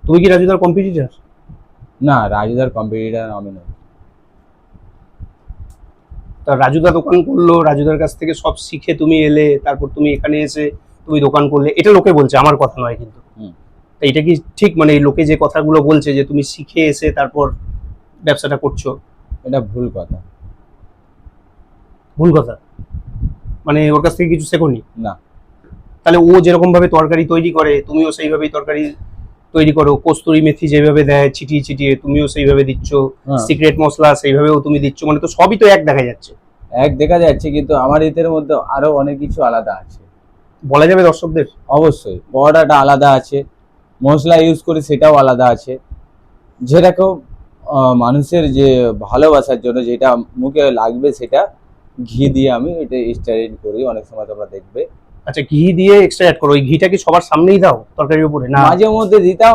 তুমি কি রাজুদার কম্পিটিটর? না, রাজুদার কম্পিটিটর আমি নই। তা রাজুদা দোকান করলো, রাজুদার কাছ থেকে সব শিখে তুমি এলে, তারপর তুমি এখানে এসে তুমি দোকান করলে, এটা লোকে বলছে, আমার কথা নয় কিন্তু। তা এটা কি ঠিক, মানে এই লোকে যে কথাগুলো বলছে যে তুমি শিখে এসে তারপর ব্যবসাটা করছো, এটা ভুল কথা। ভুল কথা? মানে ওর কাছ থেকে কিছু শেখোনি? না। তাহলে ও যেরকম ভাবে তরকারি তৈরি করে তুমিও সেইভাবেই তরকারি তৈরি করো, কস্তুরি মেথি যেভাবে দেয় ছিটিয়ে ছিটিয়ে তুমিও সেইভাবে দিচ্ছ, হ্যাঁ। সিক্রেট মশলা সেইভাবেও তুমি দিচ্ছ, মানে তো সবই তো এক দেখা যাচ্ছে। এক দেখা যাচ্ছে, কিন্তু আমার এদের মধ্যে আরো অনেক কিছু আলাদা আছে। বলা যাবে দর্শকদের? অবশ্যই, পরোটাটা আলাদা আছে, মশলা ইউজ করি সেটাও আলাদা আছে। যেরকম মানুষের যে ভালোবাসার জন্য যেটা মুখে লাগবে সেটা ঘি দিয়ে আমি এটা স্টাইল করি, অনেক সময় তোমরা দেখবে। আচ্ছা, ঘি দিয়ে এক্সট্রা অ্যাড করো, ওই ঘিটা কি সবার সামনেই দাও তরকারির উপরে, না মাঝে মধ্যে দিতাম।